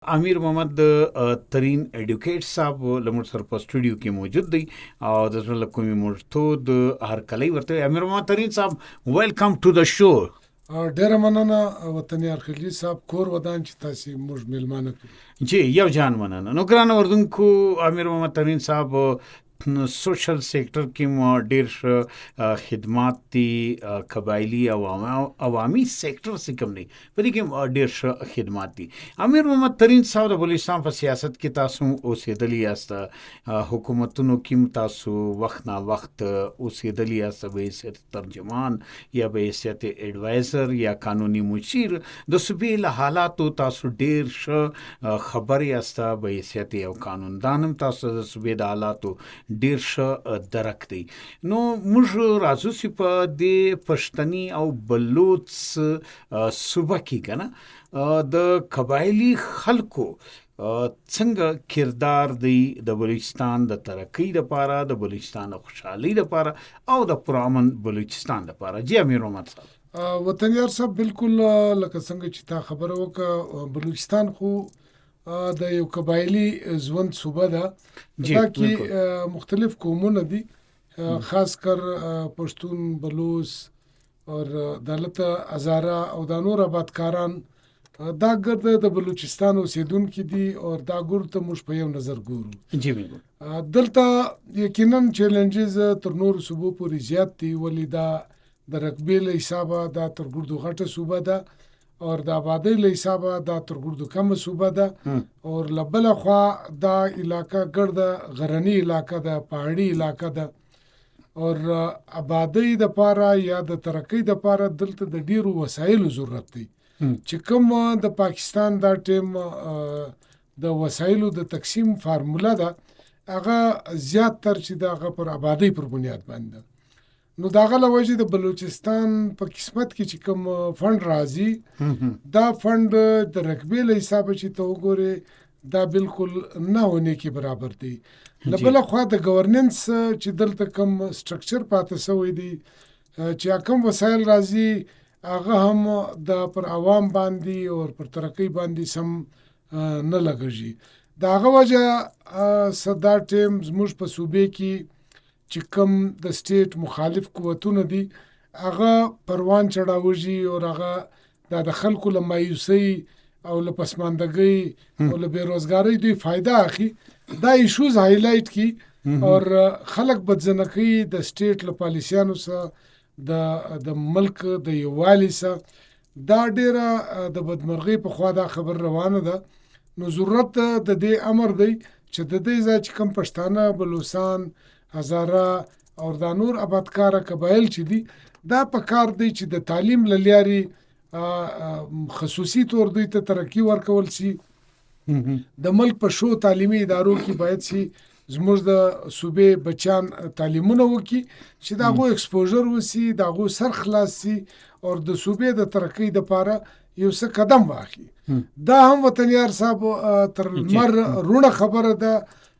امیر محمد ترین ایډوکیټ صاحب لمر سر په سټوډیو کې موجود دی او د زړه کومي مرتو د هر کلی ورته امیر محمد ترین صاحب ویلکم ټو د شو. ډیره مننه وطني ارخلي صاحب کور ودان چې تاسو موږ میلمانه کړو. جی یو جان مننه. نو ګران اردوونکو امیر محمد ترین صاحب سوشل سیکټر کې مو ډېر خدمات دي قبایلی عوامي سیکټر څخه کوم دي په دې کې ډېر خدمات دي. امیر محمد ترین صاحب د بلوچستان په سیاست کې تاسو اوسېدلی یاست، حکومتونو کې تاسو وخت نا وخت اوسېدلی یاست به حیثیت ترجمان یا به حیثیت ایڈوایزر یا قانوني مشیر د صوبې له حالاتو تاسو ډېر ښه خبر یاست، به حیثیت یو قانوندان هم تاسو د صوبې د حالاتو ډیر ښه درک دی. نو موږ راځو چې په دې پښتني او بلوچ صوبه کې کنه د قبایلی خلکو څنګه کردار دی د بلوچستان د ترقی لپاره، د بلوچستان د خوشحالۍ لپاره او د پرامن بلوچستان لپاره. جی امیر محمد صاحب. وطنیار صاحب بالکل لکه څنګه چې تا خبره وکړه، بلوچستان خو د یو قبایلی ژوند صوبه ده. دا کې مختلف قومونه دي، خاص کر پښتون، بلوچ اور دالته هزاره او دا نور آبادکاران دا ګرد د بلوچستان اوسیدونکي دي او دا ګورته موږ په یو نظر ګورو. جی بالکل. دلته یقینا چیلنجز تر نور صوبو پورې زیات دي، ولی دا د رقبې له حسابه دا تر ګردو غټه صوبه ده اور د آبادی له حسابه دا تر ګردو کم صوبه ده اور لبل خوا دا علاقہ ګرد غرنی علاقہ ده، پہاڑی علاقہ ده اور آبادی د پاره یا د ترقی د پاره دلته د ډیرو وسایلو ضرورت دی چې کوم د پاکستان دا ټیم د وسایلو د تقسیم فارمولا ده هغه زیات تر چې دا پر آبادی پر بنیاد باندې. نو داغه لوجه د بلوچستان په قسمت کې چې کوم فند راځي دا فند د رقبې له حساب چې ته وګورې دا بالکل نه ونه کې برابر دی. لبل خو د گورننس چې دلته کوم سټرکچر پاتې شوی دی چې کوم وسایل راځي هغه هم د پر عوام باندې او پر ترقی باندې سم نه لګږي. داغه وجه صدا ټیم زموږ په صوبې کې چې کوم د سټیټ مخالف قوتونه دي هغه پروان چړاوږي او هغه د خلکو له مایوسۍ او له پسماندګۍ او له بیروزګارۍ دوی فائدہ اخی. دا ایشوز هایلایټ کی اور خلک بدزنکی د سټیټ له پالیسیانو سره د ملک د یووالي سره دا ډیره د بدمرغۍ په خوا دا خبر روانه ده. نو ضرورت د دې امر دی چې د دې ځای چې کوم پښتانه، بلوچستان، هزاره اور دا نور آبادکار قبایل چې دي دا په کار دی چې د تعلیم للیاري خصوصي طور دوی ته ترقی ورکول سي. د ملک په شو تعلیمي ادارو کې باید سي زموږ د صوبې بچان تعلیمونه وکي چې داغو ایکسپوژر وسی، داغو سر خلاص سي اور د صوبې د ترقی د پاره یو څه قدم واخلي. دا هم وطنیار صاحب تر مر رونه خبره ده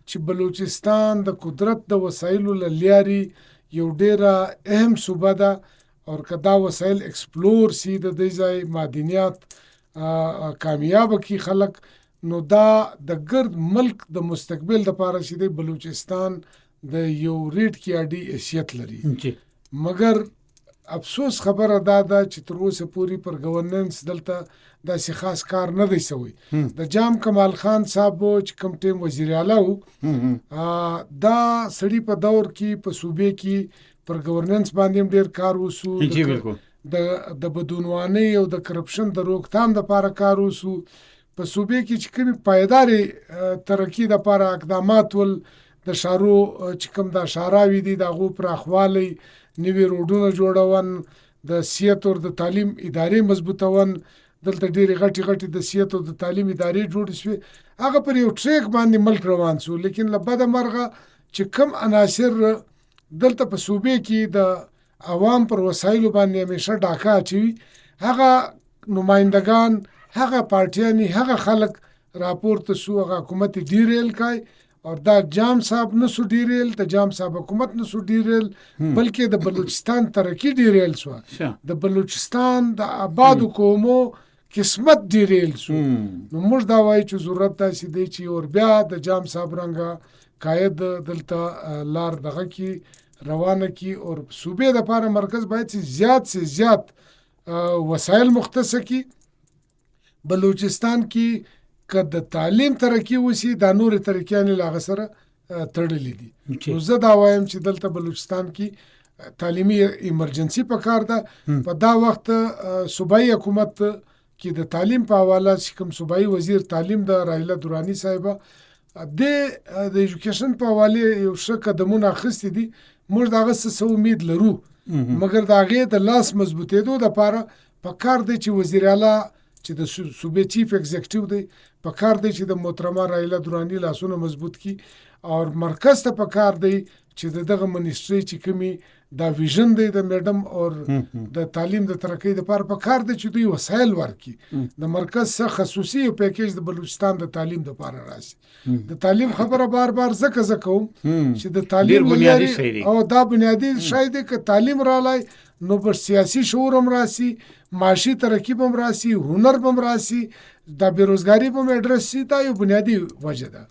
چې بلوچستان د قدرت د وسایلو للیاري یو ډیره اهم صوبه ده اور کدا وسایل ایکسپلور سی د دې ځای معدنیات کامیاب کی خلق، نو دا د ګرد ملک د مستقبل د پاره شي د بلوچستان د یو ریټ کې اډي حیثیت لري. مگر افسوس خبره دا ده چې تر اوسه پوری پر گورننس دلته داسې خاص کار نه دی شوی. د جام کمال خان صاحب چې کوم ټیم وزیر اعلی وو دا سړی په دور کې په صوبې کې پر گورننس باندې ډیر کار وسو، د بدعنوانۍ او د کرپشن د روکتام د پاره کار وسو. په صوبې کې چې کوم پایداري ترقی د پاره اقدامات ول د شارو چې کوم د شاراوي دي دغه پراخوالي، نوی روډونه جوړون، د صحت او د تعلیم ادارې مضبوطون. دلته ډېری غټي د صحت او د تعلیم ادارې جوړ شوې، هغه پر یو ټریک باندې ملک روان شو. لیکن لبد مرغه چې کم عناصر دلته په صوبې کې د عوام پر وسایلو باندې همیشه ډاکا اچوي، هغه نمائندگان، هغه پارټیانی، هغه خلک راپورته شو، هغه حکومت ډیریل کای اور دا جام صاحب نسو ډیریل، د جام صاحب حکومت نسو ډیریل بلکې د بلوچستان ترقی ډیریل شو. د بلوچستان د آبادو قومو قسمت ډیریل شو. نو موږ دا وایو چې ضرورت داسې دی چې اور بیا د جام صاحب رنګه قاید دلته لار دغه کې روانه کی او صوبې دپاره مرکز باید چې زیات سے زیات وسایل مختص کی. بلوچستان کې که د تعلیم ترقی وسی دا نور ترقیانې له هغه سره تړلې دي. نو زه دا وایم چې دلته بلوچستان کې تعلیمي ایمرجنسي پکار ده. په دا وخت صوبایي حکومت کې د تعلیم په حواله چې کوم صوبایي وزیر تعلیم د راحله درانی صاحبه د ایجوکیشن په حواله یو ښه قدمونه اخیستي دي. موږ د هغه څه امید لرو، مګر د هغې د لاس مضبوطېدو دپاره پکار دی چې وزیر اعلی چې د صوبې چیف ایگزیکټیو دی پکار دی چې د محترمه راحله درانی لاسونه مضبوط کی، او مرکز ته پکار دی چې دغه منیسټري چې کومي دا ویژن دی د میډم او د تعلیم د ترقۍ لپاره پکار دی چې دوی وسایل ورکي. د مرکز څخه خصوصي یو پیکیج د بلوچستان د تعلیم لپاره راشي. د تعلیم خبره بار بار زکه کوم چې د تعلیم بنیادی او دا بنیادی شای دی که تعلیم رالای نو پر سیاسي شعور هم راسي، معاشي ترقی هم راسي، هنر هم راسي، دا بیروزګاری هم اډرس شي. دا یو بنیادی وجه ده.